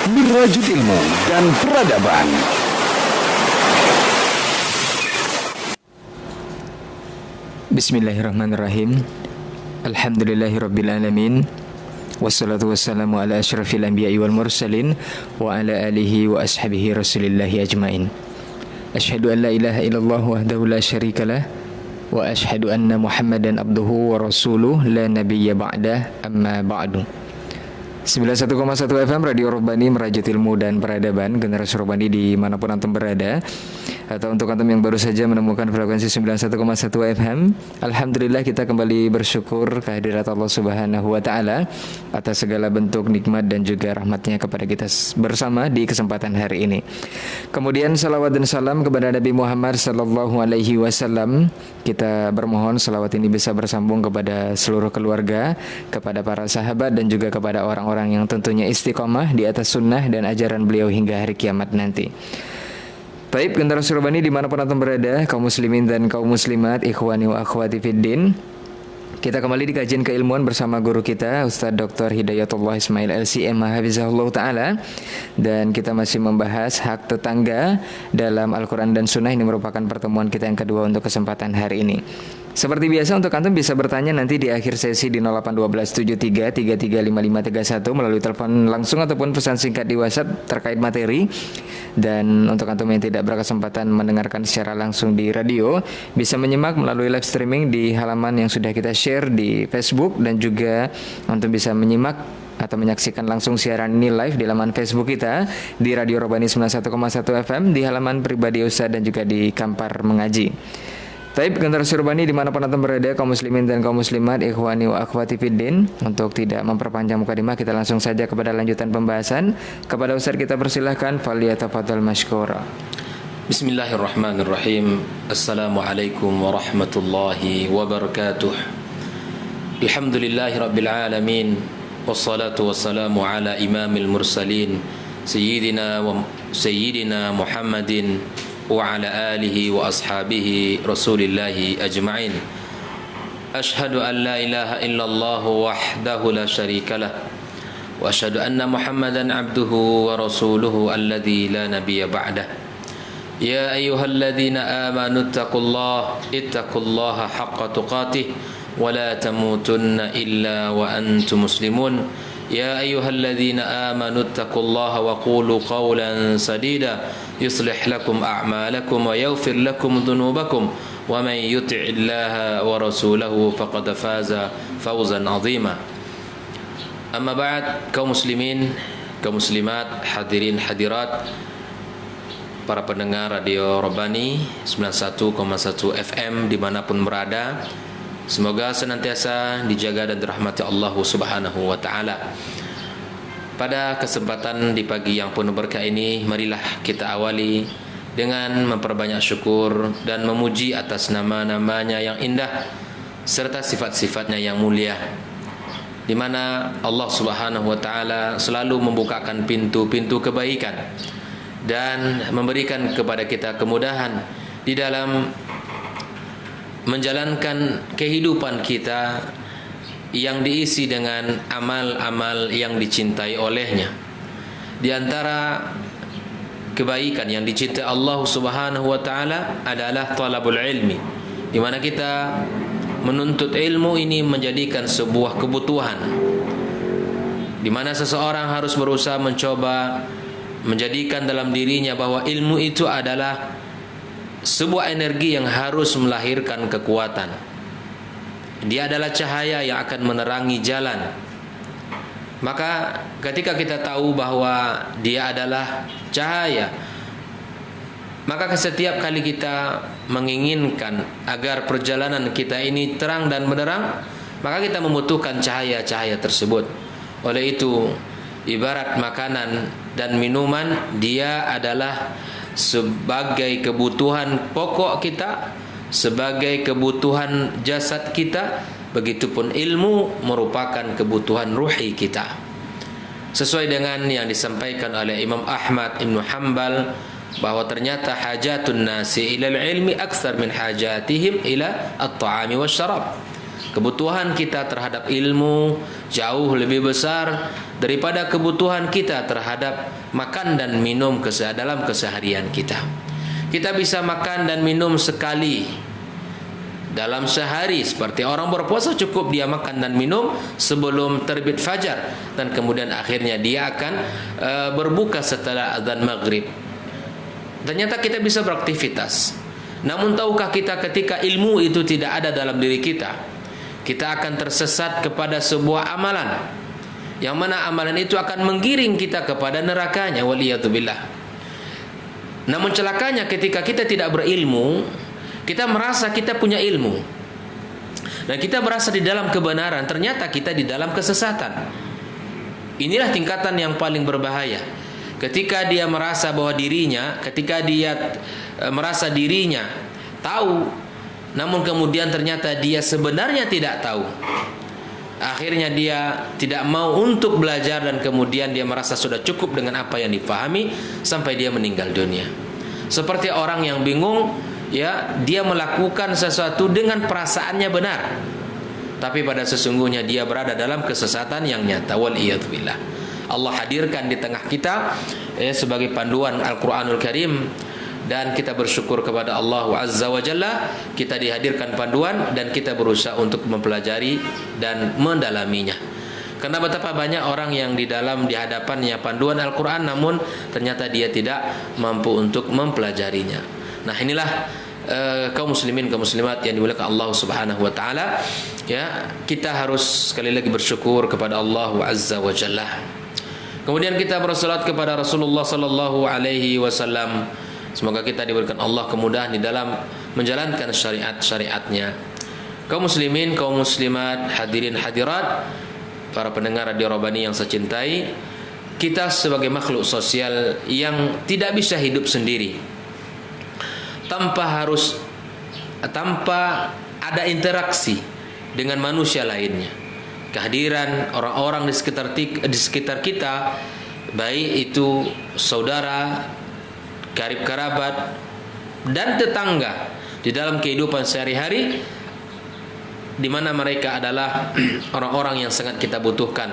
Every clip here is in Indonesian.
Merajut ilmu dan peradaban. Bismillahirrahmanirrahim. Alhamdulillahirabbil alamin. Wassalatu wassalamu ala asyrafil anbiya'i wal mursalin wa ala alihi wa ashabihi rasulillahi ajmain. Asyhadu an la ilaha illallah wahdahu la syarikalah wa asyhadu anna Muhammadan abduhu wa rasuluh la nabiyya ba'dah, amma ba'du. 91,1 FM Radio Robbani, merajut ilmu dan peradaban. Generasi Robbani dimanapun antum berada, atau untuk antum yang baru saja menemukan frekuensi 91,1 FM, alhamdulillah kita kembali bersyukur kehadirat Allah Subhanahu wa Ta'ala atas segala bentuk nikmat dan juga rahmatnya kepada kita bersama di kesempatan hari ini. Kemudian salawat dan salam kepada Nabi Muhammad sallallahu alaihi wasallam. Kita bermohon salawat ini bisa bersambung kepada seluruh keluarga, kepada para sahabat, dan juga kepada orang-orang yang tentunya istiqomah di atas sunnah dan ajaran beliau hingga hari kiamat nanti. Taib, generasi Robbani dimanapun antum berada, kaum muslimin dan kaum muslimat, ikhwani wa akhwati fiddin, kita kembali di kajian keilmuan bersama guru kita Ustaz Dr. Hidayatullah Ismail LCM Hafizahullah Ta'ala. Dan kita masih membahas hak tetangga dalam Al-Quran dan Sunnah. Ini merupakan pertemuan kita yang kedua untuk kesempatan hari ini. Seperti biasa, untuk antum bisa bertanya nanti di akhir sesi di 081273335531 melalui telepon langsung ataupun pesan singkat di WhatsApp terkait materi. Dan untuk antum yang tidak berkesempatan mendengarkan secara langsung di radio, bisa menyimak melalui live streaming di halaman yang sudah kita share di Facebook, dan juga antum bisa menyimak atau menyaksikan langsung siaran ini live di laman Facebook kita di Radio Robbani 91,1 FM, di halaman pribadi Ustaz, dan juga di Kampar Mengaji. Taib, generasi Robbani dimanapun antum berada, kaum muslimin dan kaum muslimat, ikhwani wa akhwati fiddin, untuk tidak memperpanjang mukadimah, kita langsung saja kepada lanjutan pembahasan. Kepada Ustaz kita persilahkan, faliyatafadhal mashkura. Bismillahirrahmanirrahim. Assalamualaikum warahmatullahi wabarakatuh. Alhamdulillahi rabbil alamin. Wassalatu wassalamu ala imamil mursalin Sayyidina Muhammadin wa ala alihi wa ashabihi rasulillahi ajma'in. Ashhadu an la ilaha illallah wahdahu la syarikalah wa ashhadu anna Muhammadan abduhu wa rasuluhu alladhi la nabiyya ba'dah. Ya ayyuhalladzina amanu ittaqullaha haqqa tuqatih wa la tamutunna illa wa antum muslimun. Ya ayyuhalladzina amanu ittaqullaha wa qulu qawlan sadida yuslih lakum a'malakum wa yaghfir lakum dhunubakum wa man yuti'illaha wa rasulahu faqad faza fawzan 'azima. Amma ba'd, kaum muslimin, kaum muslimat, hadirin hadirat, para pendengar Radio Robbani 91,1 FM dimanapun berada, semoga senantiasa dijaga dan dirahmati Allah Subhanahu wa Ta'ala. Pada kesempatan di pagi yang penuh berkah ini, marilah kita awali dengan memperbanyak syukur dan memuji atas nama-namanya yang indah serta sifat-sifatnya yang mulia, di mana Allah Subhanahu wa Ta'ala selalu membukakan pintu-pintu kebaikan dan memberikan kepada kita kemudahan di dalam menjalankan kehidupan kita yang diisi dengan amal-amal yang dicintai olehnya. Di antara kebaikan yang dicintai Allah Subhanahu wa Ta'ala adalah talabul ilmi, di mana kita menuntut ilmu ini menjadikan sebuah kebutuhan, di mana seseorang harus berusaha mencoba menjadikan dalam dirinya bahwa ilmu itu adalah sebuah energi yang harus melahirkan kekuatan. Dia adalah cahaya yang akan menerangi jalan. Maka ketika kita tahu bahwa dia adalah cahaya, maka setiap kali kita menginginkan agar perjalanan kita ini terang dan benderang, maka kita membutuhkan cahaya-cahaya tersebut. Oleh itu, ibarat makanan dan minuman, dia adalah sebagai kebutuhan pokok kita, sebagai kebutuhan jasad kita. Begitupun ilmu merupakan kebutuhan ruhi kita, sesuai dengan yang disampaikan oleh Imam Ahmad Ibn Hanbal, bahwa ternyata hajatun nasi ilal ilmi aktsar min hajatihim ila at-ta'ami wasyarab. Kebutuhan kita terhadap ilmu jauh lebih besar daripada kebutuhan kita terhadap makan dan minum dalam keseharian kita. Kita bisa makan dan minum sekali dalam sehari, seperti orang berpuasa cukup dia makan dan minum sebelum terbit fajar, dan kemudian akhirnya dia akan berbuka setelah azan maghrib. Ternyata kita bisa beraktivitas. Namun tahukah kita ketika ilmu itu tidak ada dalam diri kita, kita akan tersesat kepada sebuah amalan, yang mana amalan itu akan menggiring kita kepada nerakanya, waliyatubillah. Namun celakanya ketika kita tidak berilmu, kita merasa kita punya ilmu dan kita merasa di dalam kebenaran, ternyata kita di dalam kesesatan. Inilah tingkatan yang paling berbahaya. Ketika dia merasa bahwa dirinya, merasa dirinya tahu, namun kemudian ternyata dia sebenarnya tidak tahu. Akhirnya dia tidak mau untuk belajar, dan kemudian dia merasa sudah cukup dengan apa yang dipahami sampai dia meninggal dunia. Seperti orang yang bingung, ya, dia melakukan sesuatu dengan perasaannya benar, tapi pada sesungguhnya dia berada dalam kesesatan yang nyata, waliyadzubillah. Allah hadirkan di tengah kita sebagai panduan Al-Quranul Karim, dan kita bersyukur kepada Allah Azza wa Jalla, kita dihadirkan panduan dan kita berusaha untuk mempelajari dan mendalaminya. Karena betapa banyak orang yang di hadapannya panduan Al-Quran, namun ternyata dia tidak mampu untuk mempelajarinya. Nah, inilah kaum muslimin, kaum muslimat yang dimuliakan Allah Subhanahu wa taala, ya, kita harus sekali lagi bersyukur kepada Allah Azza wa Jalla. Kemudian kita bersalat kepada Rasulullah sallallahu alaihi wasallam. Semoga kita diberikan Allah kemudahan di dalam menjalankan syariat-syariatnya. Kaum muslimin, kaum muslimat, hadirin hadirat, para pendengar Radio Rabbani yang saya cintai, kita sebagai makhluk sosial yang tidak bisa hidup sendiri tanpa ada interaksi dengan manusia lainnya. Kehadiran orang-orang di sekitar kita, baik itu saudara, karib kerabat, dan tetangga di dalam kehidupan sehari-hari, di mana mereka adalah orang-orang yang sangat kita butuhkan.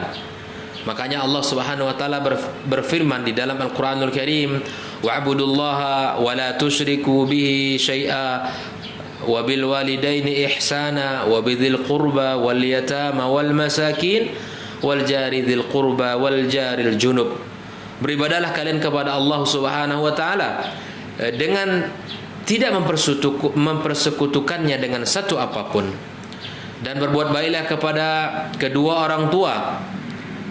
Makanya Allah Subhanahu wa taala berfirman di dalam Al-Qur'anul Karim, wa'budullaha wa la tusyriku bihi syai'a wa bil walidaini ihsana wa bidzil qurba wal yatama wal masakin wal jari dzil qurba wal jaril junub. Beribadahlah kalian kepada Allah Subhanahu wa taala dengan tidak mempersekutukannya dengan satu apapun, dan berbuat baiklah kepada kedua orang tua,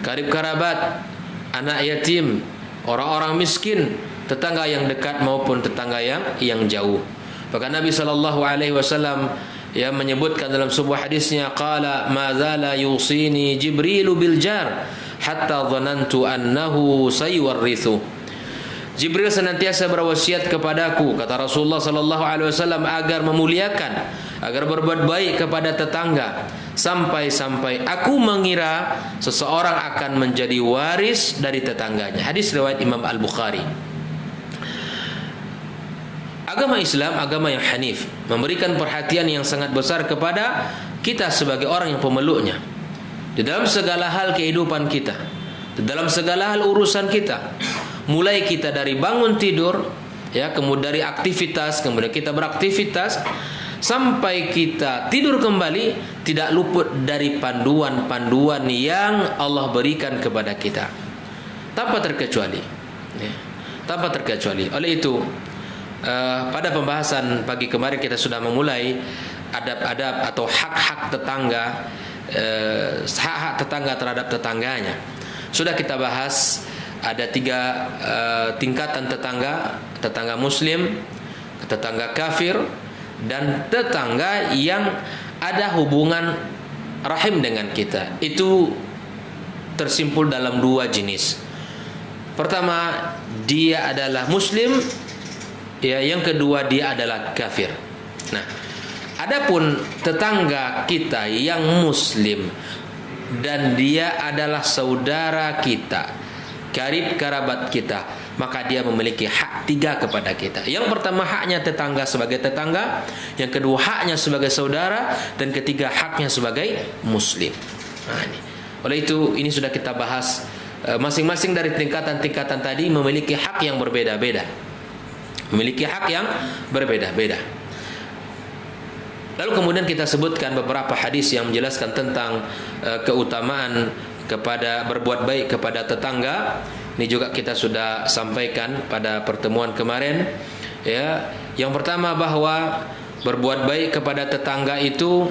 karib kerabat, anak yatim, orang-orang miskin, tetangga yang dekat maupun tetangga yang jauh. Bahkan Nabi sallallahu alaihi wasallam menyebutkan dalam sebuah hadisnya, qala ma zala yusini Jibrilu bil jar hatta dhanantu annahu sayuwarrithu. Jibril senantiasa berwasiat kepadaku, kata Rasulullah sallallahu alaihi wasallam, agar memuliakan, agar berbuat baik kepada tetangga, sampai-sampai aku mengira seseorang akan menjadi waris dari tetangganya. Hadis riwayat Imam Al-Bukhari. Agama Islam, agama yang hanif, memberikan perhatian yang sangat besar kepada kita sebagai orang yang pemeluknya. Di dalam segala hal kehidupan kita, di dalam segala hal urusan kita, mulai kita dari bangun tidur, ya, kemudian dari aktivitas, kemudian kita beraktivitas, sampai kita tidur kembali, tidak luput dari panduan-panduan yang Allah berikan kepada kita, tanpa terkecuali, ya, tanpa terkecuali. Oleh itu, pada pembahasan pagi kemarin kita sudah memulai adab-adab atau hak-hak tetangga, hak-hak tetangga terhadap tetangganya. Sudah kita bahas ada 3 tingkatan tetangga: tetangga muslim, tetangga kafir, dan tetangga yang ada hubungan rahim dengan kita. Itu tersimpul dalam 2 jenis. Pertama, dia adalah muslim, ya, yang kedua dia adalah kafir. Nah, adapun tetangga kita yang muslim dan dia adalah saudara kita, karib kerabat kita, maka dia memiliki hak 3 kepada kita. Yang pertama, haknya tetangga sebagai tetangga, yang kedua haknya sebagai saudara, dan ketiga haknya sebagai muslim. Nah, ini. Oleh itu ini sudah kita bahas, masing-masing dari tingkatan-tingkatan tadi memiliki hak yang berbeda-beda. Memiliki hak yang berbeda-beda. Lalu kemudian kita sebutkan beberapa hadis yang menjelaskan tentang keutamaan kepada berbuat baik kepada tetangga. Ini juga kita sudah sampaikan pada pertemuan kemarin, ya. Yang pertama, bahwa berbuat baik kepada tetangga itu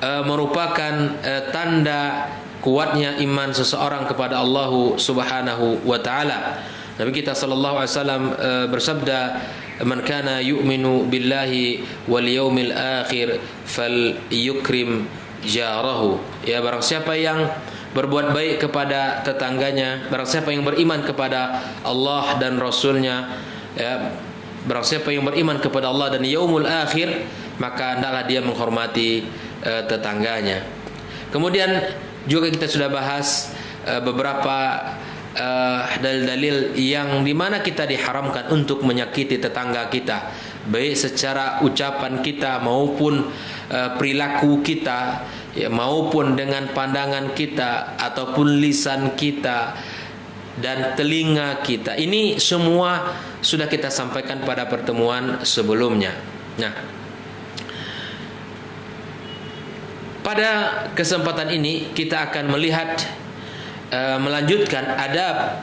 merupakan tanda kuatnya iman seseorang kepada Allah Subhanahu wa taala. Nabi kita sallallahu alaihi wasallam bersabda, "Man kana yu'minu billahi wal yaumil akhir falyukrim jarahu." Ya, barang siapa yang berbuat baik kepada tetangganya, barang siapa yang beriman kepada Allah dan Rasulnya, ya, barang siapa yang beriman kepada Allah dan yaumul akhir, maka hendaklah dia menghormati tetangganya. Kemudian juga kita sudah bahas beberapa dalil-dalil yang dimana kita diharamkan untuk menyakiti tetangga kita, baik secara ucapan kita maupun perilaku kita, ya, maupun dengan pandangan kita ataupun lisan kita dan telinga kita. Ini semua sudah kita sampaikan pada pertemuan sebelumnya. Nah, pada kesempatan ini kita akan melihat melanjutkan adab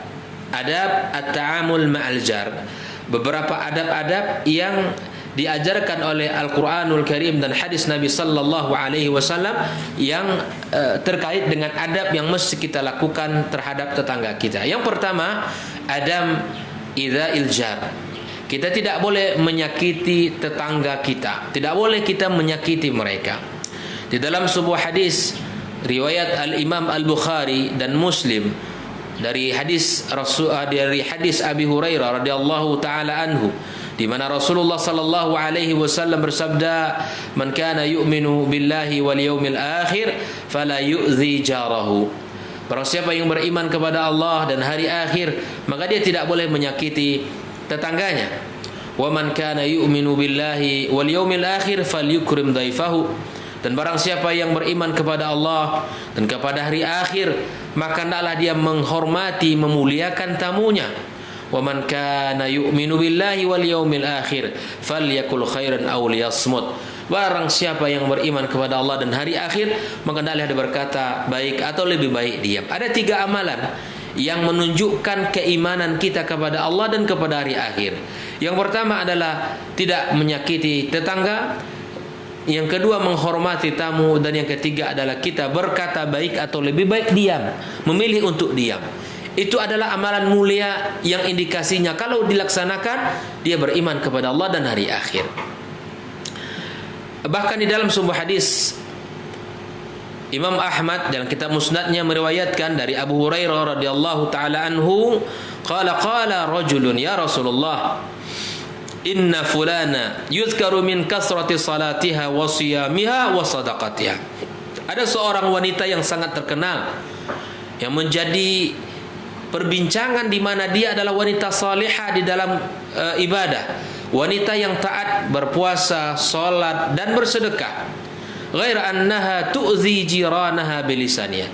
at-ta'amul ma'al jar. Beberapa adab-adab yang diajarkan oleh Al-Qur'anul Karim dan hadis Nabi sallallahu alaihi wasallam yang terkait dengan adab yang mesti kita lakukan terhadap tetangga kita. Yang pertama, adam idza'il jar. Kita tidak boleh menyakiti tetangga kita. Tidak boleh kita menyakiti mereka. Di dalam sebuah hadis riwayat Al-Imam Al-Bukhari dan Muslim dari hadis Abi Hurairah radhiyallahu taala anhu, di mana Rasulullah sallallahu alaihi wasallam bersabda, "Man kana yu'minu billahi wal yawmil akhir fala yu'zi jarahu." Barang siapa yang beriman kepada Allah dan hari akhir, maka dia tidak boleh menyakiti tetangganya. "Wa man kana yu'minu billahi wal yawmil akhir falyukrim dhaifahu." Dan barang siapa yang beriman kepada Allah dan kepada hari akhir, maka hendaklah dia menghormati, memuliakan tamunya. Wa man kana yu'minu billahi wal yawmil akhir falyakul khairan aw liyasmut. Barang siapa yang beriman kepada Allah dan hari akhir, maka hendaklah dia berkata baik atau lebih baik diam. Ada 3 amalan yang menunjukkan keimanan kita kepada Allah dan kepada hari akhir. Yang pertama adalah tidak menyakiti tetangga, yang kedua menghormati tamu, dan yang ketiga adalah kita berkata baik atau lebih baik diam, memilih untuk diam. Itu adalah amalan mulia yang indikasinya kalau dilaksanakan dia beriman kepada Allah dan hari akhir. Bahkan di dalam sebuah hadis Imam Ahmad dalam kitab Musnadnya meriwayatkan dari Abu Hurairah radhiyallahu taala anhu, qala rajulun ya Rasulullah, inna fulana yuzkaru min kasrati salatiha wa siyamiha wa sadaqatiha. Ada seorang wanita yang sangat terkenal yang menjadi perbincangan di mana dia adalah wanita salihah di dalam ibadah, wanita yang taat, berpuasa, salat dan bersedekah. Ghair annaha tu'zi jiranaha bilisaniha.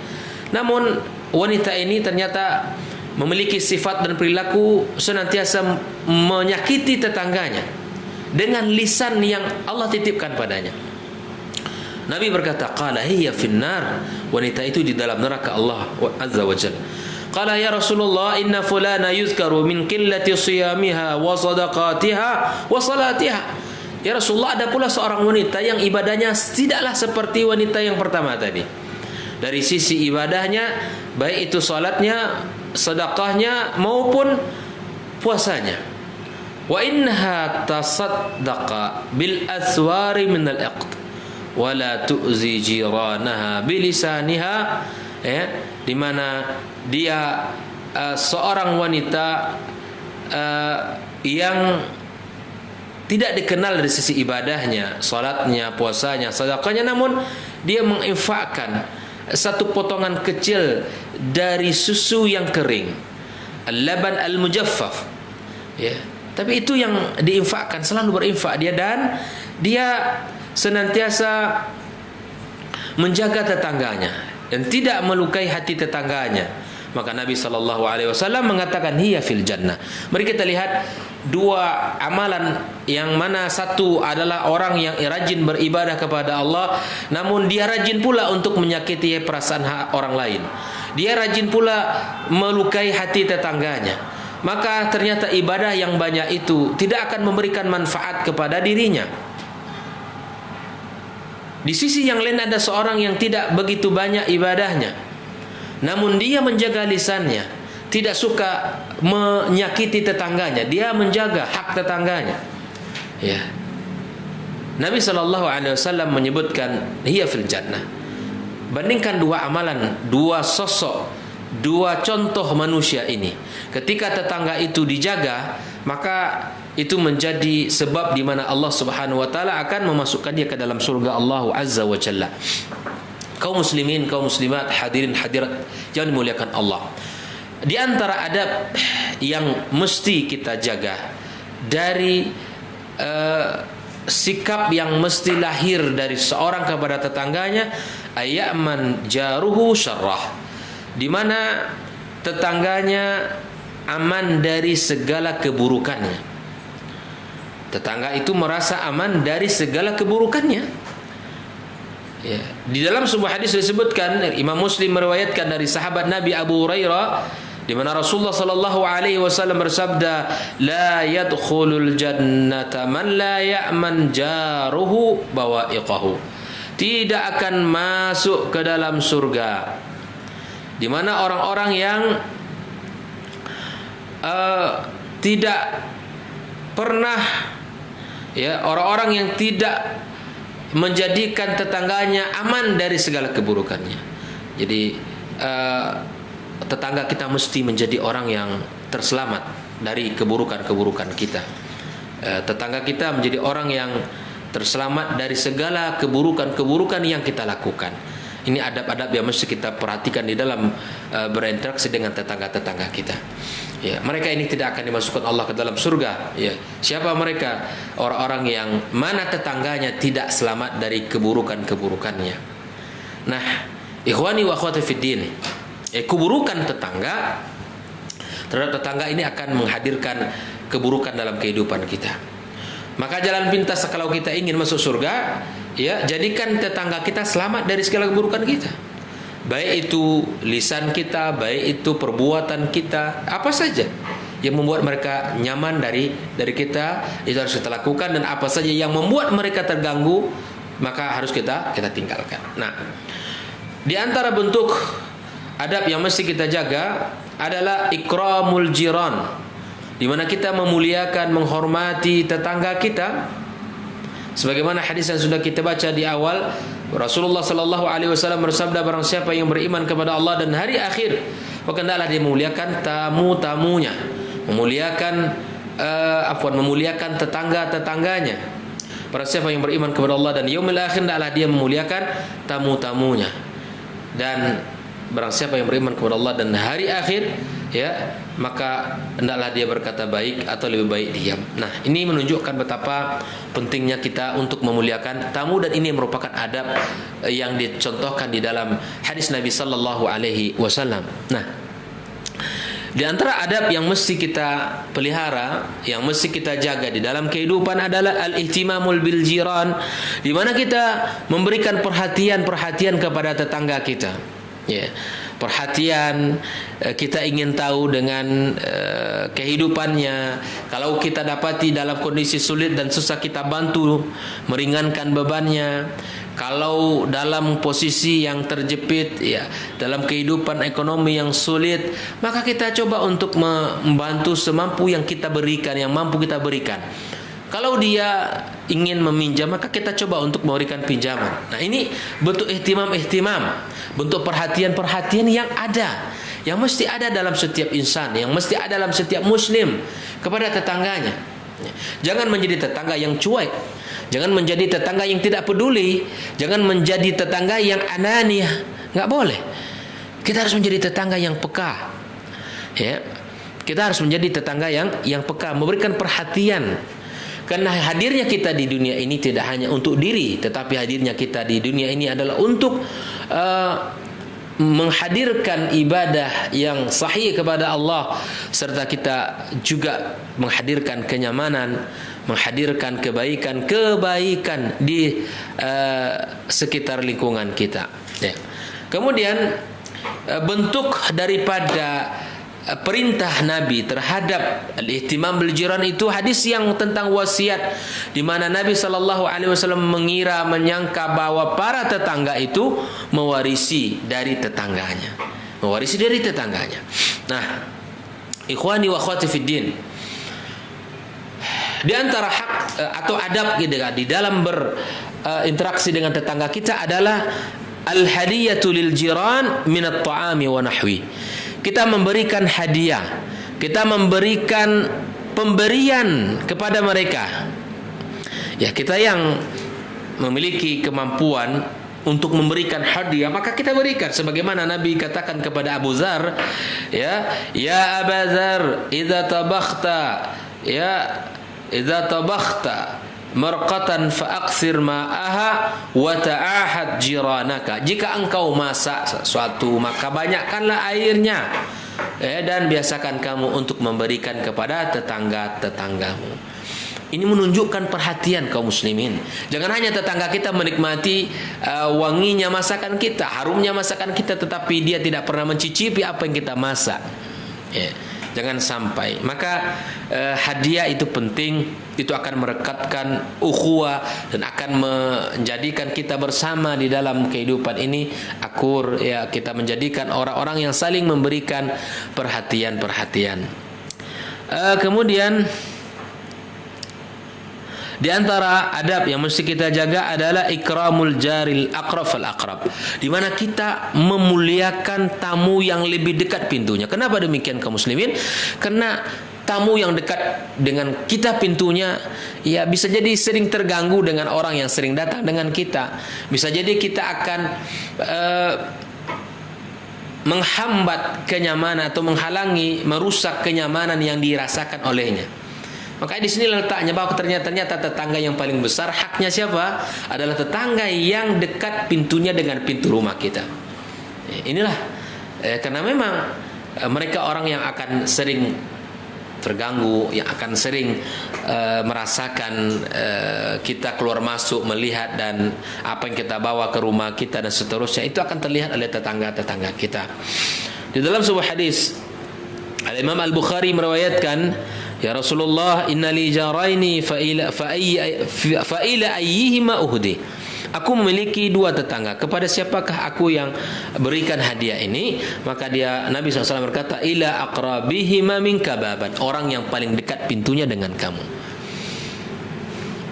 Namun wanita ini ternyata memiliki sifat dan perilaku senantiasa menyakiti tetangganya dengan lisan yang Allah titipkan padanya. Nabi berkata, qala hiya finnar, wanita itu di dalam neraka Allah azza wa jalla. Qala ya Rasulullah, inna fulana yuzkaru min qillati siyamiha wa sadaqatiha wa salatiha. Ya Rasulullah, ada pula seorang wanita yang ibadahnya tidaklah seperti wanita yang pertama tadi. Dari sisi ibadahnya, baik itu salatnya, sedekahnya maupun puasanya. Wa innaha tasaddaqa bil aswari min al-aqd wa la tu'zi jiranaha bilisaniha, ya, di mana dia seorang wanita yang tidak dikenal dari sisi ibadahnya, salatnya, puasanya, sedekahnya, namun dia menginfakkan satu potongan kecil dari susu yang kering al-laban al-mujaffaf. Ya. Tapi itu yang diinfakkan, selalu berinfak dia, dan dia senantiasa menjaga tetangganya dan tidak melukai hati tetangganya. Maka Nabi SAW mengatakan hiya fil jannah. Mari kita lihat dua amalan, yang mana satu adalah orang yang rajin beribadah kepada Allah, namun dia rajin pula untuk menyakiti perasaan orang lain. Dia rajin pula melukai hati tetangganya. Maka ternyata ibadah yang banyak itu tidak akan memberikan manfaat kepada dirinya. Di sisi yang lain ada seorang yang tidak begitu banyak ibadahnya, namun dia menjaga lisannya, tidak suka menyakiti tetangganya, dia menjaga hak tetangganya. Ya. Nabi SAW menyebutkan hiya fil jannah. Bandingkan dua amalan, dua sosok, dua contoh manusia ini. Ketika tetangga itu dijaga, maka itu menjadi sebab di mana Allah Subhanahu wa taala akan memasukkan dia ke dalam surga Allah Azza wa Jalla. Kaum muslimin, kaum muslimat, hadirin hadirat yang dimuliakan Allah. Di antara adab yang mesti kita jaga dari sikap yang mesti lahir dari seorang kepada tetangganya, ayaman jaruhu syarrah, di mana tetangganya aman dari segala keburukannya. Tetangga itu merasa aman dari segala keburukannya. Ya. Di dalam sebuah hadis disebutkan, Imam Muslim meriwayatkan dari sahabat Nabi Abu Hurairah, di mana Rasulullah sallallahu alaihi wasallam bersabda, "La yadkhulul jannata man la ya'man jaruhu bawa'iqahu." Tidak akan masuk ke dalam surga di mana orang-orang yang tidak pernah, ya, orang-orang yang tidak menjadikan tetangganya aman dari segala keburukannya. Jadi tetangga kita mesti menjadi orang yang terselamat dari keburukan-keburukan kita. Tetangga kita menjadi orang yang terselamat dari segala keburukan-keburukan yang kita lakukan. Ini adab-adab yang mesti kita perhatikan di dalam berinteraksi dengan tetangga-tetangga kita. Ya, mereka ini tidak akan dimasukkan Allah ke dalam surga. Ya, siapa mereka? Orang-orang yang mana tetangganya tidak selamat dari keburukan-keburukannya. Nah, ikhwani wa akhwati fid din, keburukan tetangga terhadap tetangga ini akan menghadirkan keburukan dalam kehidupan kita. Maka jalan pintas kalau kita ingin masuk surga, ya, jadikan tetangga kita selamat dari segala keburukan kita. Baik itu lisan kita, baik itu perbuatan kita, apa saja yang membuat mereka nyaman dari kita, itu harus kita lakukan, dan apa saja yang membuat mereka terganggu, maka harus kita tinggalkan. Nah, di antara bentuk adab yang mesti kita jaga adalah ikramul jiran, di mana kita memuliakan, menghormati tetangga kita. Sebagaimana hadis yang sudah kita baca di awal, Rasulullah sallallahu alaihi wasallam bersabda, barang siapa yang beriman kepada Allah dan hari akhir, maka hendaklah dia memuliakan tamu-tamunya, memuliakan tetangga-tetangganya. Barang siapa yang beriman kepada Allah dan yaumil akhir, hendaklah dia memuliakan tamu-tamunya. Dan barang siapa yang beriman kepada Allah dan hari akhir, ya, maka hendaklah dia berkata baik atau lebih baik diam. Nah, ini menunjukkan betapa pentingnya kita untuk memuliakan tamu, dan ini merupakan adab yang dicontohkan di dalam hadis Nabi sallallahu alaihi wasallam. Nah, di antara adab yang mesti kita pelihara, yang mesti kita jaga di dalam kehidupan adalah al-ihtimamul bil jiran, di mana kita memberikan perhatian kepada tetangga kita. Ya. Perhatian, kita ingin tahu dengan kehidupannya. Kalau kita dapati dalam kondisi sulit dan susah, kita bantu meringankan bebannya. Kalau dalam posisi yang terjepit, ya, dalam kehidupan ekonomi yang sulit, maka kita coba untuk membantu semampu yang kita berikan, yang mampu kita berikan. Kalau dia ingin meminjam, maka kita coba untuk memberikan pinjaman. Nah, ini bentuk ihtimam, bentuk perhatian yang ada, yang mesti ada dalam setiap insan, yang mesti ada dalam setiap muslim kepada tetangganya. Jangan menjadi tetangga yang cuek, jangan menjadi tetangga yang tidak peduli, jangan menjadi tetangga yang ananiah. Nggak boleh. Kita harus menjadi tetangga yang peka. Ya. Kita harus menjadi tetangga yang peka, memberikan perhatian. Karena hadirnya kita di dunia ini tidak hanya untuk diri, tetapi hadirnya kita di dunia ini adalah untuk menghadirkan ibadah yang sahih kepada Allah, serta kita juga menghadirkan kenyamanan, menghadirkan kebaikan di sekitar lingkungan kita. Ya. Kemudian bentuk daripada perintah Nabi terhadap al-ihtimam bil jiran itu hadis yang tentang wasiat, di mana Nabi SAW menyangka bahwa para tetangga itu mewarisi dari tetangganya. Nah, ikhwani wa akhwati fid din, di antara hak atau adab di dalam berinteraksi dengan tetangga kita adalah al-hadiyatu lil jiran min at-ta'ami wa nahwi. Kita memberikan hadiah, kita memberikan pemberian kepada mereka. Ya, kita yang memiliki kemampuan untuk memberikan hadiah, maka kita berikan sebagaimana Nabi katakan kepada Abu Dzar, ya Abu Dzar, idza tabakhta marqatan fa'aksir ma'aha wa ta'ahad jiranaka. Jika engkau masak sesuatu, maka banyakkanlah airnya, dan biasakan kamu untuk memberikan kepada tetangga-tetanggamu. Ini menunjukkan perhatian kaum muslimin. Jangan hanya tetangga kita menikmati wanginya masakan kita, harumnya masakan kita, tetapi dia tidak pernah mencicipi apa yang kita masak. Ya. Jangan sampai. Maka hadiah itu penting, itu akan merekatkan ukhuwah dan akan menjadikan kita bersama di dalam kehidupan ini akur, ya, kita menjadikan orang-orang yang saling memberikan perhatian-perhatian. Kemudian di antara adab yang mesti kita jaga adalah ikramul jaril aqrab fal aqrab, di mana kita memuliakan tamu yang lebih dekat pintunya. Kenapa demikian kaum muslimin? Karena tamu yang dekat dengan kita pintunya, ya bisa jadi sering terganggu dengan orang yang sering datang dengan kita. Bisa jadi kita akan menghambat kenyamanan atau menghalangi, merusak kenyamanan yang dirasakan olehnya. Maka di sini letaknya bahwa ternyata tetangga yang paling besar haknya siapa? Adalah tetangga yang dekat pintunya dengan pintu rumah kita. Inilah karena memang mereka orang yang akan sering terganggu, yang akan sering merasakan kita keluar masuk, melihat, dan apa yang kita bawa ke rumah kita dan seterusnya, itu akan terlihat oleh tetangga-tetangga kita. Di dalam sebuah hadis, Al-Imam Al-Bukhari meriwayatkan, ya Rasulullah, inna li jaraini fa ila ayyihima uhdi. Aku memiliki dua tetangga, kepada siapakah aku yang berikan hadiah ini? Maka Nabi SAW berkata, ila aqrabihima minka baban, orang yang paling dekat pintunya dengan kamu.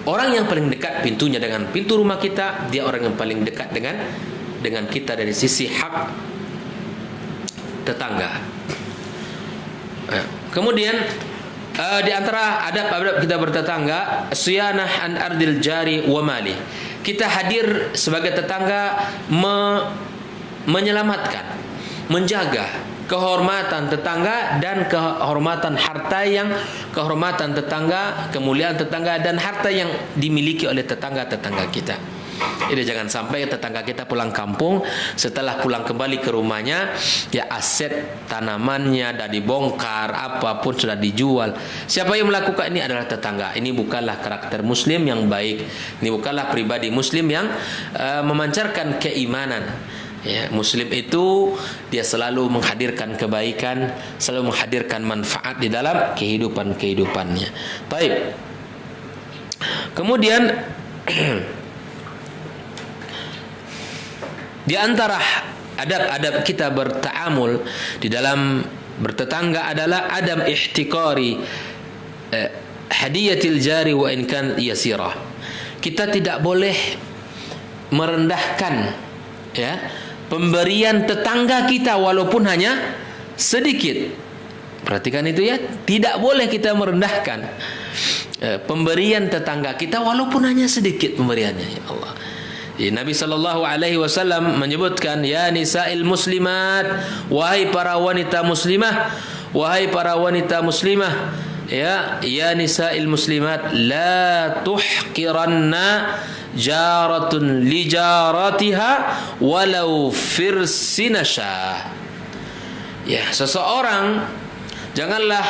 Orang yang paling dekat pintunya dengan pintu rumah kita, dia orang yang paling dekat dengan kita dari sisi hak tetangga. Kemudian di antara adab-adab kita bertetangga, siyanah an ardil jari wa mali. Kita hadir sebagai tetangga menyelamatkan, menjaga kehormatan tetangga dan kehormatan harta kehormatan tetangga, kemuliaan tetangga dan harta yang dimiliki oleh tetangga-tetangga kita. Jadi jangan sampai tetangga kita pulang kampung, setelah pulang kembali ke rumahnya, ya aset tanamannya dah dibongkar, apapun sudah dijual. Siapa yang melakukan ini adalah tetangga. Ini bukanlah karakter muslim yang baik. Ini bukanlah pribadi muslim yang memancarkan keimanan. Ya, muslim itu dia selalu menghadirkan kebaikan, selalu menghadirkan manfaat di dalam kehidupannya. Baik. Kemudian di antara adab-adab kita berta'amul di dalam bertetangga adalah adam ihtikari hadiyatil jari wa in kan yasirah. Kita tidak boleh merendahkan, ya, pemberian tetangga kita walaupun hanya sedikit. Perhatikan itu, ya, tidak boleh kita merendahkan pemberian tetangga kita walaupun hanya sedikit pemberiannya, ya Allah. Nabi SAW menyebutkan, ya nisa'il muslimat, wahai para wanita muslimah, wahai para wanita muslimah, ya nisa'il muslimat, la tuhqiranna jaratun li jaratiha walau firsina syah. Ya, seseorang janganlah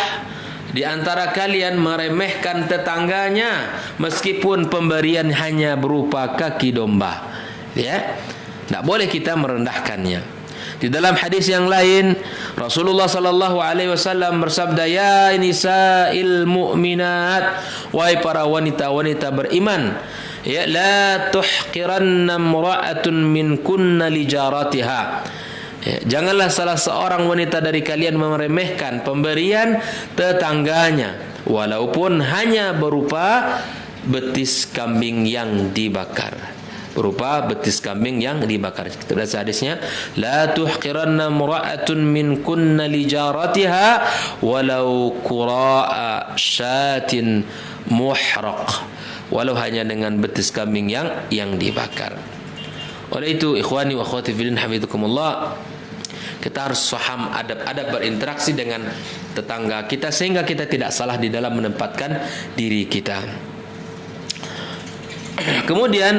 di antara kalian meremehkan tetangganya meskipun pemberian hanya berupa kaki domba. Ya, tidak boleh kita merendahkannya. Di dalam hadis yang lain, Rasulullah sallallahu alaihi wasallam bersabda, ya nisa'il mu'minat, wahai para wanita-wanita beriman, ya la tuhqiranna imra'atun minkunna li jaratiha. Ya, janganlah salah seorang wanita dari kalian meremehkan pemberian tetangganya walaupun hanya berupa betis kambing yang dibakar. Berupa betis kambing yang dibakar. Kita baca hadisnya, la tuhqiranna imra'atun minkunna li jaratiha walau qura'a syatin muhraq, walau hanya dengan betis kambing yang dibakar. Oleh itu ikhwani wa akhwati fillah hafizakumullah, kita harus paham adab-adab berinteraksi dengan tetangga kita sehingga kita tidak salah di dalam menempatkan diri kita. Kemudian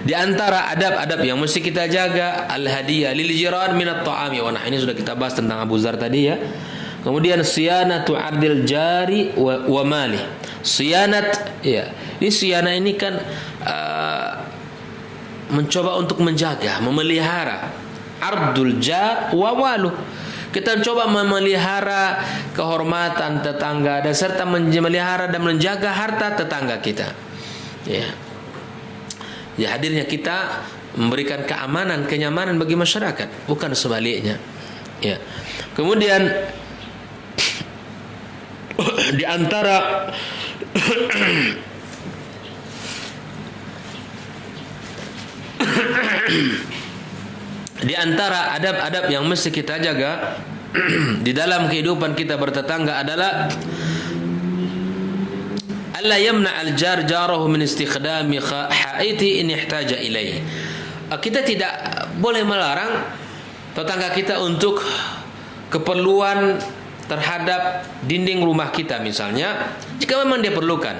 di antara adab-adab yang mesti kita jaga, al-hadiyah lil jiran min at-ta'ami wa nah, ini sudah kita bahas tentang Abu Dzar tadi ya. Kemudian siyanatu ardil jari wa mali. Siyanat, ya. Ini siyana ini kan mencoba untuk menjaga, memelihara ardul jar wa walu. Kita coba memelihara kehormatan tetangga dan serta memelihara dan menjaga harta tetangga kita. Ya. Ya, hadirnya kita memberikan keamanan, kenyamanan bagi masyarakat, bukan sebaliknya. Ya. Kemudian di antara di antara adab-adab yang mesti kita jaga di dalam kehidupan kita bertetangga adalah alla yamna al-jar jarahu min istikhdami haiti in ihtaja ilaih. Kita tidak boleh melarang tetangga kita untuk keperluan terhadap dinding rumah kita misalnya, jika memang dia perlukan.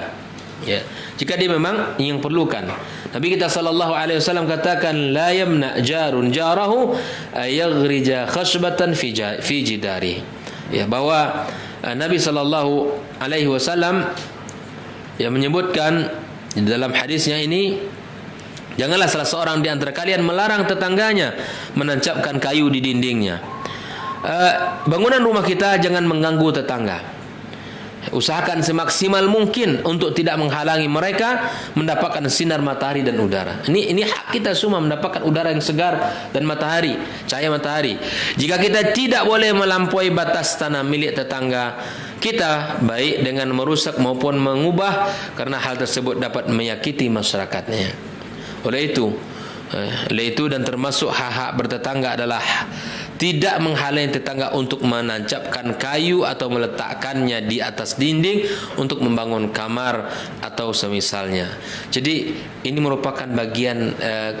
Ya, jika dia memang yang perlukan. Nabi kita sallallahu alaihi wasallam katakan, la yamna jarun jarahu ayaghrija khashbatan fi jidari. Ya, bahwa Nabi sallallahu alaihi wasallam yang menyebutkan di dalam hadisnya ini, janganlah salah seorang di antara kalian melarang tetangganya menancapkan kayu di dindingnya. Bangunan rumah kita jangan mengganggu tetangga. Usahakan semaksimal mungkin untuk tidak menghalangi mereka mendapatkan sinar matahari dan udara. Ini hak kita semua mendapatkan udara yang segar dan matahari, cahaya matahari. Jika kita tidak boleh melampaui batas tanah milik tetangga kita, baik dengan merusak maupun mengubah, karena hal tersebut dapat menyakiti masyarakatnya. Oleh itu dan termasuk hak-hak bertetangga adalah tidak menghalangi tetangga untuk menancapkan kayu atau meletakkannya di atas dinding untuk membangun kamar atau semisalnya. Jadi ini merupakan bagian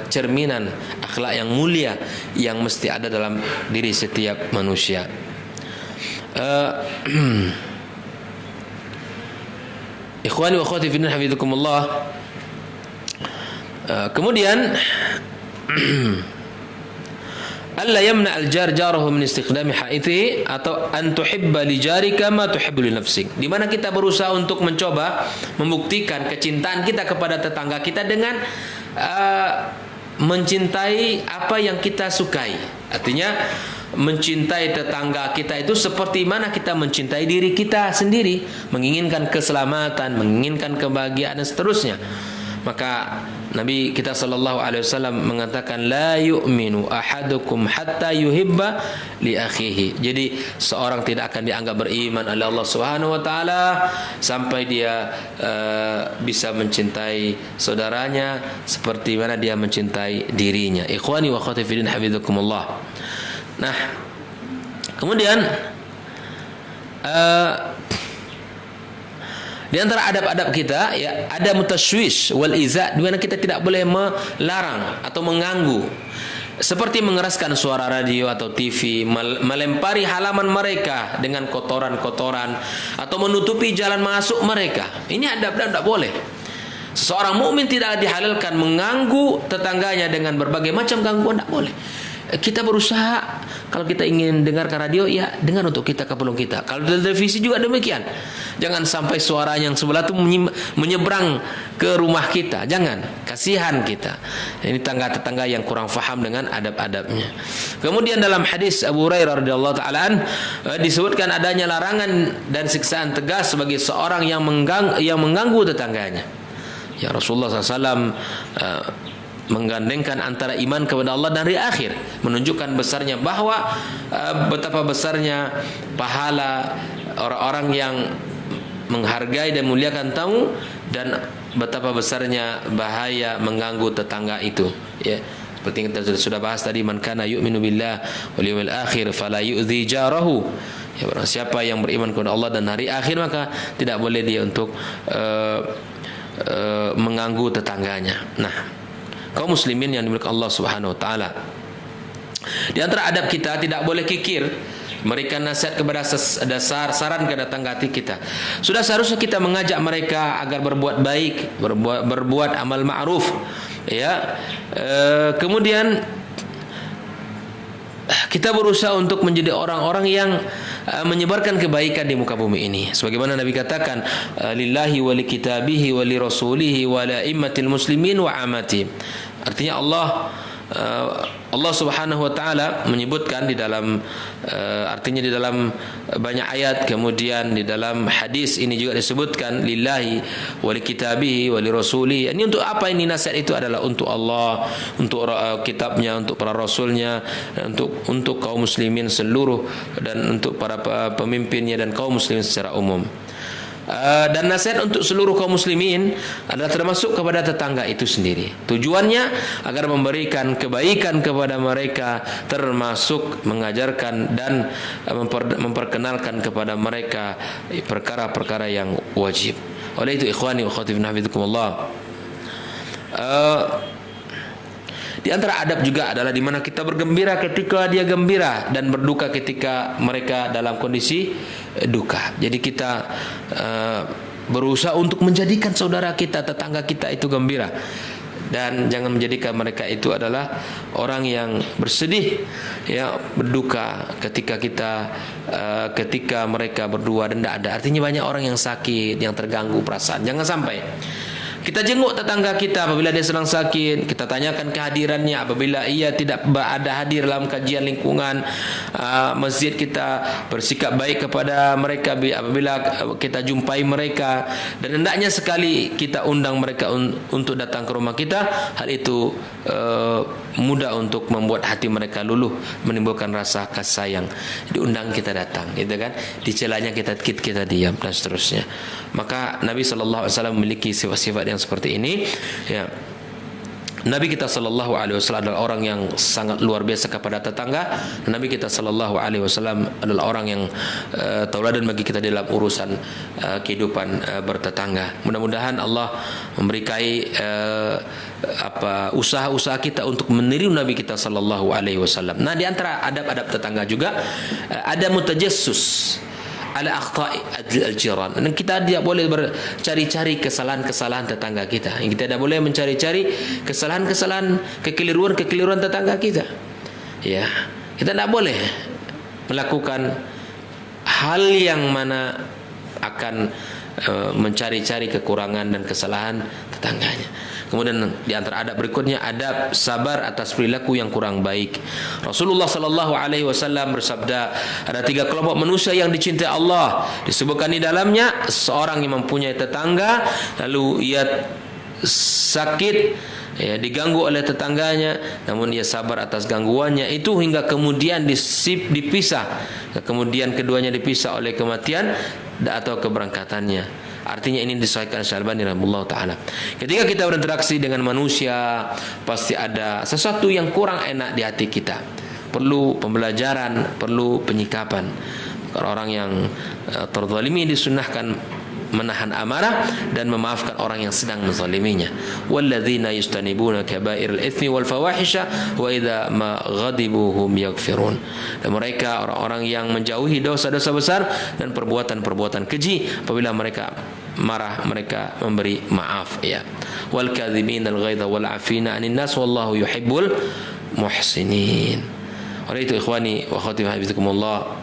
cerminan akhlak yang mulia yang mesti ada dalam diri setiap manusia. Ikhwani wa akhwati fillah hafizakumullah. Kemudian alla yamna al-jar jarahu min istikhdami haitihi, atau an tuhibba li jarika ma tuhibbu li nafsik, di mana kita berusaha untuk mencoba membuktikan kecintaan kita kepada tetangga kita dengan mencintai apa yang kita sukai. Artinya mencintai tetangga kita itu seperti mana kita mencintai diri kita sendiri, menginginkan keselamatan, menginginkan kebahagiaan dan seterusnya. Maka Nabi kita sallallahu alaihi wasallam mengatakan, la yu'minu ahadukum hatta yuhibba li akhihi. Jadi seorang tidak akan dianggap beriman oleh Allah Subhanahu wa taala sampai dia bisa mencintai saudaranya seperti mana dia mencintai dirinya. Ikhwani wa akhwati fillah hafizakumullah. Nah, kemudian di antara adab-adab kita, ya, ada mutashwish wal iza, di mana kita tidak boleh melarang atau mengganggu seperti mengeraskan suara radio atau TV, melempari halaman mereka dengan kotoran-kotoran, atau menutupi jalan masuk mereka. Ini adab dan tidak boleh. Seseorang mukmin tidak dihalalkan mengganggu tetangganya dengan berbagai macam gangguan, tidak boleh. Kita berusaha, kalau kita ingin dengarkan radio, ya dengar untuk kita, keperluan kita. Kalau televisi juga demikian. Jangan sampai suara yang sebelah itu menyeberang ke rumah kita. Jangan, kasihan kita. Ini tetangga-tetangga yang kurang faham dengan adab-adabnya. Kemudian dalam hadis Abu Hurairah radhiyallahu taala disebutkan adanya larangan dan siksaan tegas bagi seorang yang mengganggu tetangganya. Ya Rasulullah SAW menggandengkan antara iman kepada Allah dan hari akhir, menunjukkan besarnya bahwa betapa besarnya pahala orang-orang yang menghargai dan muliakan tamu, dan betapa besarnya bahaya mengganggu tetangga itu. Ya, seperti yang kita sudah bahas tadi, man kana yu'minu billah wal yawmil akhir fala yu'dhi jarahu. Ya, barang siapa yang beriman kepada Allah dan hari akhir, maka tidak boleh dia untuk mengganggu tetangganya. Nah, kaum muslimin yang dimiliki Allah Subhanahu wa taala, di antara adab kita tidak boleh kikir, memberikan nasihat kepada dasar saran kepada tetangga kita. Sudah seharusnya kita mengajak mereka agar berbuat baik, berbuat amal ma'ruf, ya. Kemudian kita berusaha untuk menjadi orang-orang yang menyebarkan kebaikan di muka bumi ini. Sebagaimana Nabi katakan, lillahi wa li kitabihi wa li rasulihi wa la immatil muslimin wa amati. Artinya Allah Subhanahu wa taala menyebutkan di dalam artinya di dalam banyak ayat, kemudian di dalam hadis ini juga disebutkan lillahi wa li kitabihi wa li rasulihi. Ini untuk apa ini nasihat itu? Adalah untuk Allah, untuk kitabnya, untuk para rasulnya, untuk kaum muslimin seluruh, dan untuk para pemimpinnya dan kaum muslimin secara umum. Dan nasihat untuk seluruh kaum muslimin adalah termasuk kepada tetangga itu sendiri. Tujuannya agar memberikan kebaikan kepada mereka, termasuk mengajarkan dan memperkenalkan kepada mereka perkara-perkara yang wajib. Oleh itu ikhwani wa akhwati fillah, hafizakumullah, di antara adab juga adalah di mana kita bergembira ketika dia gembira dan berduka ketika mereka dalam kondisi duka. Jadi kita berusaha untuk menjadikan saudara kita, tetangga kita itu gembira, dan jangan menjadikan mereka itu adalah orang yang bersedih, ya, berduka ketika ketika mereka berdua dan tidak ada. Artinya banyak orang yang sakit, yang terganggu perasaan. Jangan sampai kita jenguk tetangga kita apabila dia sedang sakit, kita tanyakan kehadirannya. Apabila ia tidak ada hadir dalam kajian lingkungan masjid, kita bersikap baik kepada mereka apabila kita jumpai mereka, dan hendaknya sekali kita undang mereka untuk datang ke rumah kita. Hal itu mudah untuk membuat hati mereka luluh, menimbulkan rasa kasih sayang. Diundang kita datang, gitu kan? Dicelanya kita diam dan seterusnya. Maka Nabi SAW memiliki sifat-sifat yang seperti ini, ya. Nabi kita sallallahu alaihi wasallam adalah orang yang sangat luar biasa kepada tetangga. Nabi kita sallallahu alaihi wasallam adalah orang yang tauladan bagi kita dalam urusan kehidupan bertetangga. Mudah-mudahan Allah memberikai usaha-usaha kita untuk meniru Nabi kita sallallahu alaihi wasallam. Nah, di antara adab-adab tetangga juga ada mutajassus ala akhta'i al-jiran. Dan kita tidak boleh mencari-cari kesalahan-kesalahan tetangga kita. Kita tidak boleh mencari-cari kesalahan-kesalahan, kekeliruan-kekeliruan tetangga kita. Ya, kita tidak boleh melakukan hal yang mana akan mencari-cari kekurangan dan kesalahan tetangganya. Kemudian di antara adab berikutnya, adab sabar atas perilaku yang kurang baik. Rasulullah sallallahu alaihi wasallam bersabda, ada 3 kelompok manusia yang dicintai Allah. Disebutkan di dalamnya seorang yang mempunyai tetangga lalu ia sakit, ya, diganggu oleh tetangganya, namun ia sabar atas gangguannya itu hingga kemudian dipisah. Kemudian keduanya dipisah oleh kematian atau keberangkatannya. Artinya ini disahihkan Syalbani rahimahullah taala. Ketika kita berinteraksi dengan manusia, pasti ada sesuatu yang kurang enak di hati kita. Perlu pembelajaran, perlu penyikapan. Kalau orang yang terzalimi disunahkan menahan amarah dan memaafkan orang yang sedang menzaliminya. Walladzina yastanibuna kaba'iril itsmi wal fawahisha wa idza ma ghadibu hum yaghfirun. Dan mereka orang-orang yang menjauhi dosa-dosa besar dan perbuatan-perbuatan keji, apabila mereka marah mereka memberi maaf, ya. Wal kadhiminal ghaidha wal 'afina 'anil nas wallahu yuhibbul muhsinin. Oleh itu ikhwani wa akhwati hafizakumullah,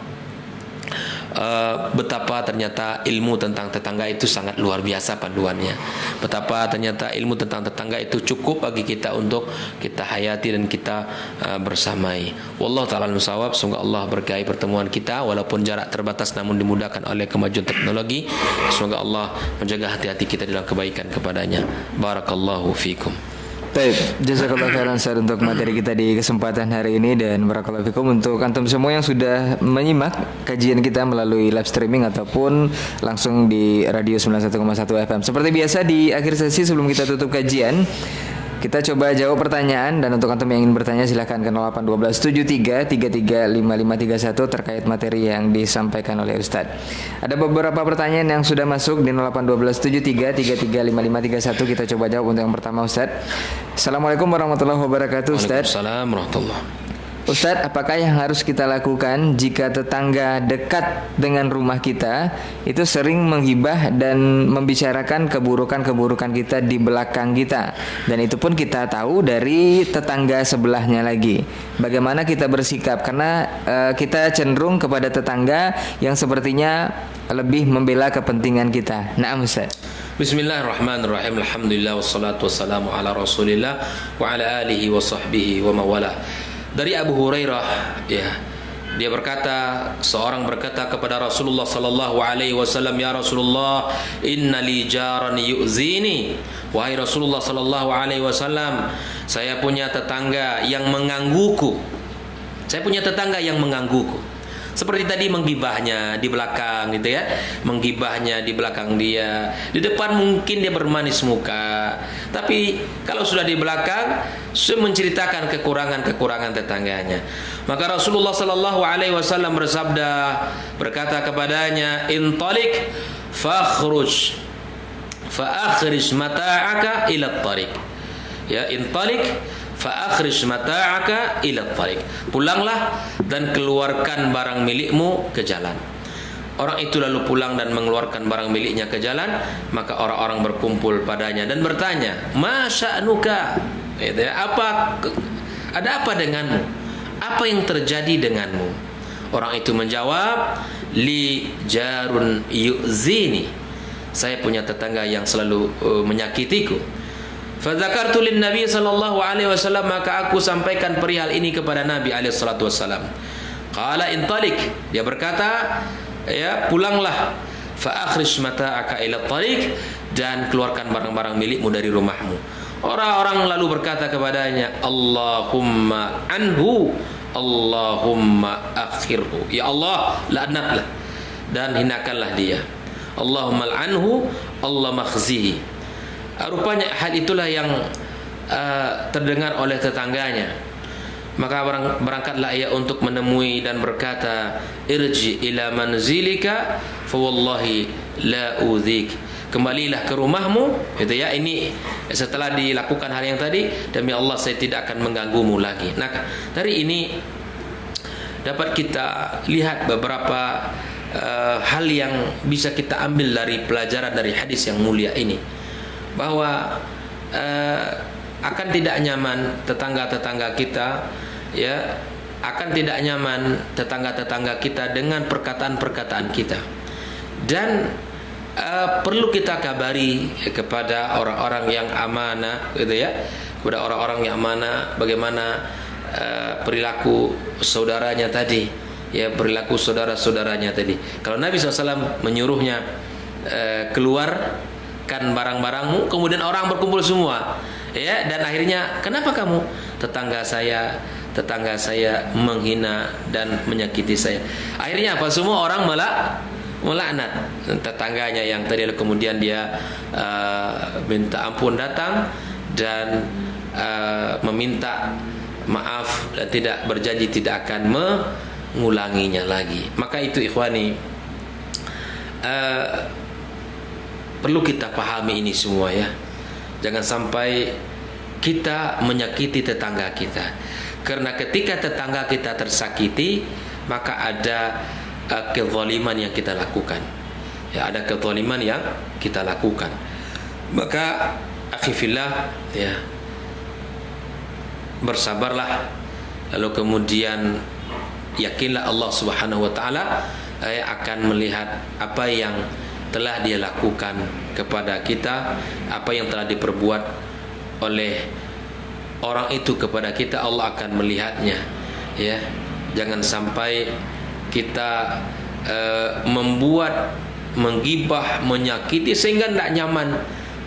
betapa ternyata ilmu tentang tetangga itu sangat luar biasa panduannya. Betapa ternyata ilmu tentang tetangga itu cukup bagi kita untuk kita hayati dan kita bersamai. Wallahu ta'ala al-musawab. Semoga Allah berkahi pertemuan kita walaupun jarak terbatas namun dimudahkan oleh kemajuan teknologi. Semoga Allah menjaga hati-hati kita dalam kebaikan kepadanya. Barakallahu fikum. Baik, jazakallahu khairan Ustaz untuk materi kita di kesempatan hari ini, dan barakallahu fikum untuk antum semua yang sudah menyimak kajian kita melalui live streaming ataupun langsung di radio 91,1 FM. Seperti biasa di akhir sesi sebelum kita tutup kajian, kita coba jawab pertanyaan, dan untuk antum yang ingin bertanya silahkan ke 081273335531 terkait materi yang disampaikan oleh Ustadz. Ada beberapa pertanyaan yang sudah masuk di 081273335531. Kita coba jawab untuk yang pertama, Ustadz. Assalamualaikum warahmatullahi wabarakatuh, Ustadz. Waalaikumsalam warahmatullahi. Ustadz, apakah yang harus kita lakukan jika tetangga dekat dengan rumah kita itu sering menghibah dan membicarakan keburukan-keburukan kita di belakang kita, dan itu pun kita tahu dari tetangga sebelahnya lagi? Bagaimana kita bersikap? Karena kita cenderung kepada tetangga yang sepertinya lebih membela kepentingan kita. Naam, Ustadz. Bismillahirrahmanirrahim. Alhamdulillah wassalatu wassalamu ala Rasulillah wa ala alihi wa sahbihi wa mawala. Dari Abu Hurairah, ya, dia berkata, seorang berkata kepada Rasulullah sallallahu alaihi wasallam, "Ya Rasulullah, inna li jaran yu'zini." Wahai Rasulullah sallallahu alaihi wasallam, saya punya tetangga yang menggangguku. Saya punya tetangga yang menggangguku. Seperti tadi menggibahnya di belakang, gitu ya. Menggibahnya di belakang dia. Di depan mungkin dia bermanis muka, tapi kalau sudah di belakang menceritakan kekurangan-kekurangan tetangganya. Maka Rasulullah sallallahu alaihi wasallam bersabda, berkata kepadanya, "Intalik fakhruj fa akhrij mata'aka ila at-tariq." Ya, intalik fa akhrij mata'aka ila at-tariq. Pulanglah dan keluarkan barang milikmu ke jalan. Orang itu lalu pulang dan mengeluarkan barang miliknya ke jalan. Maka orang-orang berkumpul padanya dan bertanya, "Ma sya'nuka?" Ada apa denganmu? Apa yang terjadi denganmu? Orang itu menjawab, "Li jarun yu'zini." Saya punya tetangga yang selalu menyakitiku. Fadzakartu lin Nabi sallallahu alaihi wasallam, maka aku sampaikan perihal ini kepada Nabi alaihi salatu wasallam. Qala intalik, dia berkata, ya, pulanglah, fa akhrij mata'aka ila tariq, dan keluarkan barang-barang milikmu dari rumahmu. Orang-orang lalu berkata kepadanya, Allahumma anhu, Allahumma akhirhu. Ya Allah, laknatlah dan hinakanlah dia. Allahumma anhu, Allah makhzihi. Rupanya hal itulah yang terdengar oleh tetangganya. Maka berangkatlah ia untuk menemui dan berkata, irji ila manzilika fa wallahi la udzik. Kembalilah ke rumahmu, gitu ya. Ini setelah dilakukan hal yang tadi, demi Allah saya tidak akan mengganggumu lagi. Nah, dari ini dapat kita lihat beberapa hal yang bisa kita ambil dari pelajaran dari hadis yang mulia ini, bahwa akan tidak nyaman tetangga-tetangga kita, ya, akan tidak nyaman tetangga-tetangga kita dengan perkataan-perkataan kita, dan perlu kita kabari kepada orang-orang yang amanah, gitu ya, kepada orang-orang yang amanah bagaimana perilaku saudaranya tadi, ya, perilaku saudara-saudaranya tadi. Kalau Nabi SAW menyuruhnya keluarkan barang-barangmu, kemudian orang berkumpul semua, ya, dan akhirnya kenapa kamu? Tetangga saya menghina dan menyakiti saya. Akhirnya apa? Semua orang melaknat tetangganya yang tadi, kemudian dia minta ampun datang dan meminta maaf dan tidak berjanji tidak akan mengulanginya lagi. Maka itu ikhwani, perlu kita pahami ini semua ya. Jangan sampai kita menyakiti tetangga kita. Karena ketika tetangga kita tersakiti, maka ada kezaliman yang kita lakukan. Ya, ada kezaliman yang kita lakukan. Maka akhi fillah ya, bersabarlah, lalu kemudian yakinlah Allah Subhanahu wa taala akan melihat apa yang telah Dia lakukan kepada kita, apa yang telah diperbuat oleh orang itu kepada kita, Allah akan melihatnya ya. Jangan sampai kita membuat, menggibah, menyakiti sehingga tidak nyaman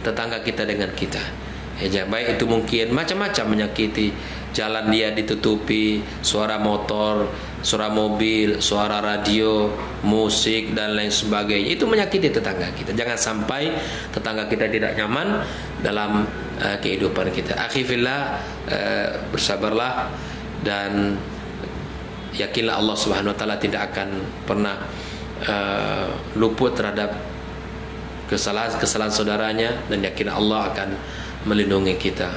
tetangga kita dengan kita ya. Baik itu mungkin macam-macam menyakiti, jalan dia ditutupi, suara motor, suara mobil, suara radio, musik dan lain sebagainya, itu menyakiti tetangga kita. Jangan sampai tetangga kita tidak nyaman dalam kehidupan kita. Akhi fillah, bersabarlah dan yakinlah Allah Subhanahu wa taala tidak akan pernah luput terhadap kesalahan saudaranya, dan yakinlah Allah akan melindungi kita.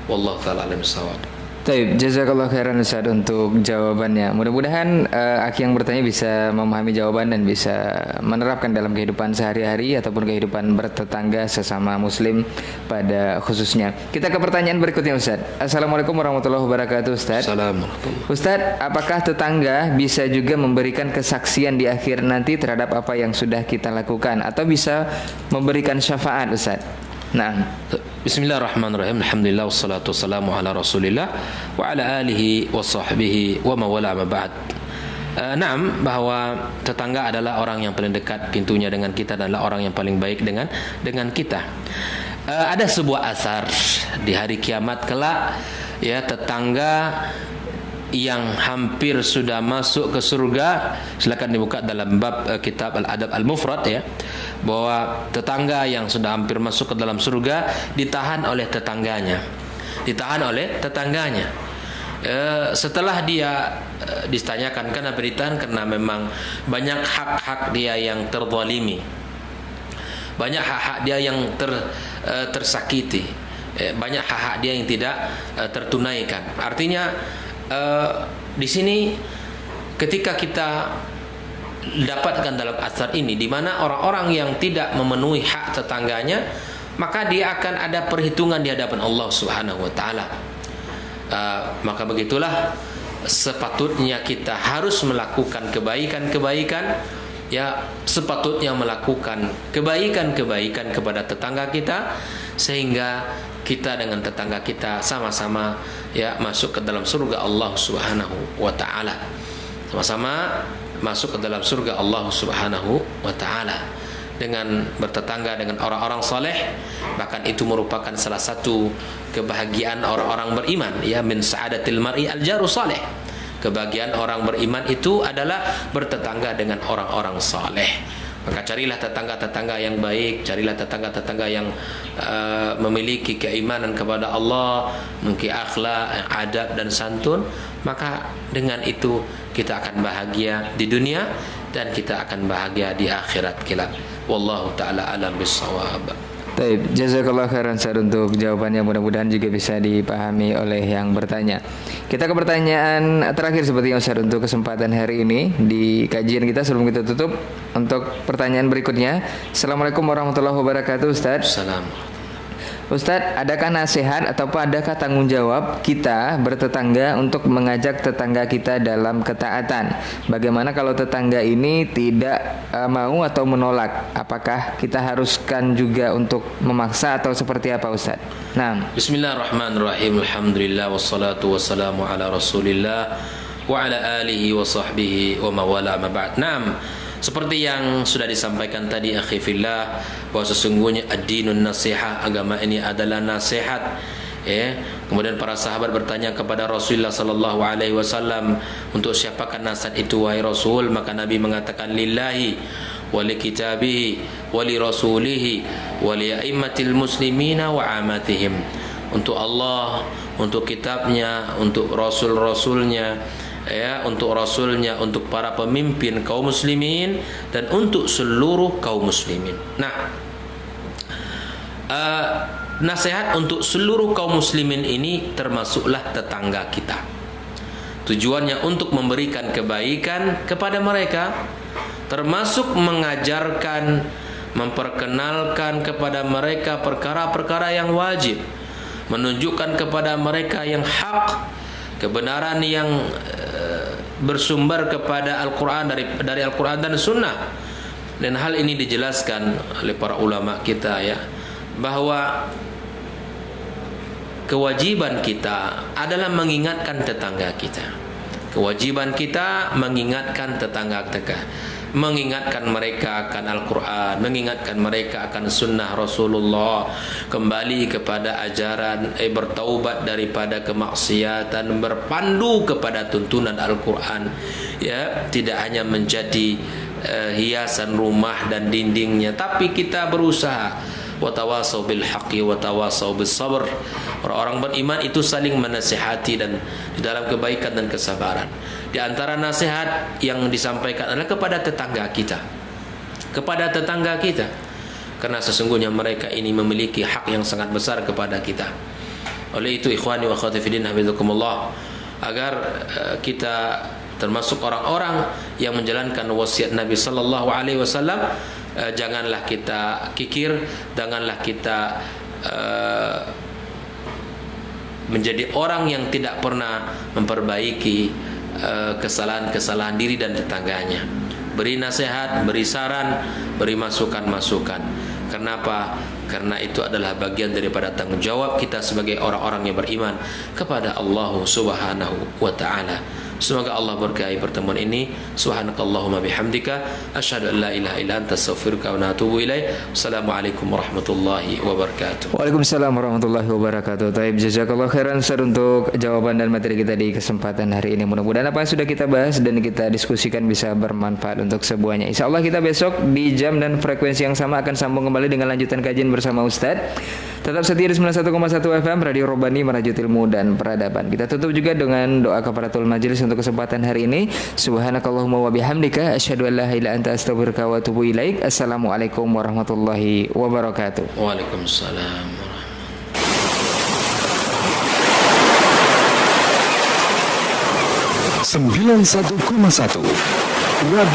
Wallahu taala alim bissawab. Taib, jazakallah khairan Ustaz untuk jawabannya. Mudah-mudahan Aki yang bertanya bisa memahami jawaban dan bisa menerapkan dalam kehidupan sehari-hari ataupun kehidupan bertetangga sesama muslim pada khususnya. Kita ke pertanyaan berikutnya Ustaz. Assalamualaikum warahmatullahi wabarakatuh Ustaz. Assalamualaikum. Ustaz, apakah tetangga bisa juga memberikan kesaksian di akhir nanti terhadap apa yang sudah kita lakukan, atau bisa memberikan syafaat Ustaz? Nah, bismillahirrahmanirrahim. Alhamdulillah wassalatu wassalamu ala Rasulillah wa ala alihi wa sahbihi wa mawala ma ba'd. Naam, bahwa tetangga adalah orang yang paling dekat pintunya dengan kita dan adalah orang yang paling baik dengan kita. Ada sebuah asar di hari kiamat kelak ya, tetangga yang hampir sudah masuk ke surga, silakan dibuka dalam bab kitab Al-Adab Al-Mufrad ya, bahwa tetangga yang sudah hampir masuk ke dalam surga ditahan oleh tetangganya. Setelah dia ditanyakan karena beritaan, karena memang banyak hak-hak dia yang terzalimi, banyak hak-hak dia yang tersakiti, banyak hak-hak dia yang tidak tertunaikan. Artinya di sini ketika kita dapatkan dalam asar ini, di mana orang-orang yang tidak memenuhi hak tetangganya, maka dia akan ada perhitungan di hadapan Allah Subhanahu wa taala. Maka begitulah sepatutnya kita harus melakukan kebaikan-kebaikan ya, sepatutnya melakukan kebaikan-kebaikan kepada tetangga kita, sehingga kita dengan tetangga kita sama-sama ya masuk ke dalam surga Allah Subhanahu wa taala. Sama-sama masuk ke dalam surga Allah Subhanahu wa taala dengan bertetangga dengan orang-orang saleh. Bahkan itu merupakan salah satu kebahagiaan orang-orang beriman ya, min sa'adatil mar'i al-jaru saleh. Kebahagiaan orang beriman itu adalah bertetangga dengan orang-orang saleh. Maka carilah tetangga-tetangga yang baik, carilah tetangga-tetangga yang memiliki keimanan kepada Allah, memiliki akhlak, adab dan santun. Maka dengan itu kita akan bahagia di dunia dan kita akan bahagia di akhirat kelak. Wallahu taala alam bissawab. Baik, jazakallah khairan Ustaz untuk jawabannya, mudah-mudahan juga bisa dipahami oleh yang bertanya. Kita ke pertanyaan terakhir seperti yang Ustaz untuk kesempatan hari ini di kajian kita sebelum kita tutup. Untuk pertanyaan berikutnya, Assalamualaikum warahmatullahi wabarakatuh Ustaz. Assalamualaikum. Ustadz, adakah nasihat atau adakah tanggung jawab kita bertetangga untuk mengajak tetangga kita dalam ketaatan? Bagaimana kalau tetangga ini tidak mau atau menolak? Apakah kita haruskan juga untuk memaksa atau seperti apa Ustadz? Nah, bismillahirrahmanirrahim. Alhamdulillah wassalatu wassalamu ala Rasulillah wa ala alihi wa sahbihi wa mawala ma ba'd. Naam, seperti yang sudah disampaikan tadi akhi fillah, bahwa sesungguhnya ad-dinun nasihat, agama ini adalah nasihat ya. Kemudian para sahabat bertanya kepada Rasulullah sallallahu alaihi wasallam, untuk siapakah nasihat itu wahai Rasul? Maka Nabi mengatakan lillahi wa li kitabihi wa li rasulihi wa li a'immatil muslimina wa amatihim. Untuk Allah, untuk kitabnya, untuk rasul-rasulnya ya, untuk rasulnya, untuk para pemimpin kaum muslimin dan untuk seluruh kaum muslimin. Nah, nasihat untuk seluruh kaum muslimin ini termasuklah tetangga kita. Tujuannya untuk memberikan kebaikan kepada mereka, termasuk mengajarkan, memperkenalkan kepada mereka perkara-perkara yang wajib, menunjukkan kepada mereka yang hak, kebenaran yang bersumber kepada Al-Quran, dari Al-Quran dan Sunnah. Dan hal ini dijelaskan oleh para ulama kita, ya, bahwa kewajiban kita adalah mengingatkan tetangga kita. Kewajiban kita mengingatkan tetangga kita, mengingatkan mereka akan Al-Quran, mengingatkan mereka akan Sunnah Rasulullah, kembali kepada ajaran, bertaubat daripada kemaksiatan, berpandu kepada tuntunan Al-Quran, ya, tidak hanya menjadi hiasan rumah dan dindingnya, tapi kita berusaha. Watawasau bil haqqi watawasau bis sabr. Orang-orang beriman itu saling menasihati dan di dalam kebaikan dan kesabaran. Di antara nasihat yang disampaikan adalah kepada tetangga kita. Kepada tetangga kita. Karena sesungguhnya mereka ini memiliki hak yang sangat besar kepada kita. Oleh itu ikhwani wa akhwati fillah hafizakumullah, agar kita termasuk orang-orang yang menjalankan wasiat Nabi sallallahu alaihi wasallam, janganlah kita kikir, janganlah kita menjadi orang yang tidak pernah memperbaiki kesalahan-kesalahan diri dan tetangganya. Beri nasihat, beri saran, beri masukan-masukan. Kenapa? Karena itu adalah bagian daripada tanggung jawab kita sebagai orang-orang yang beriman kepada Allah Subhanahu wa ta'ala. Semoga Allah berkahi pertemuan ini. Subhanakallahumma bihamdika asyhadu an la ilaha illa anta astaghfiruka wa atubu ilaik. Assalamualaikum warahmatullahi wabarakatuh. Waalaikumsalam warahmatullahi wabarakatuh. Taib, jazakallahu khairan Ustaz untuk jawaban dan materi kita di kesempatan hari ini. Mudah-mudahan apa yang sudah kita bahas dan kita diskusikan bisa bermanfaat untuk semuanya. Insyaallah kita besok di jam dan frekuensi yang sama akan sambung kembali dengan lanjutan kajian bersama Ustaz. Tetap setia di 91,1 FM Radio Robani, Merajut Ilmu dan Peradaban. Kita tutup juga dengan doa kafaratul majelis untuk kesempatan hari ini. Subhanakallahumma wa bihamdika asyhadu an la ilaha illa anta astaghfiruka wa atubu ilaik. Assalamualaikum warahmatullahi wabarakatuh. Waalaikumsalam. 91,1 Radio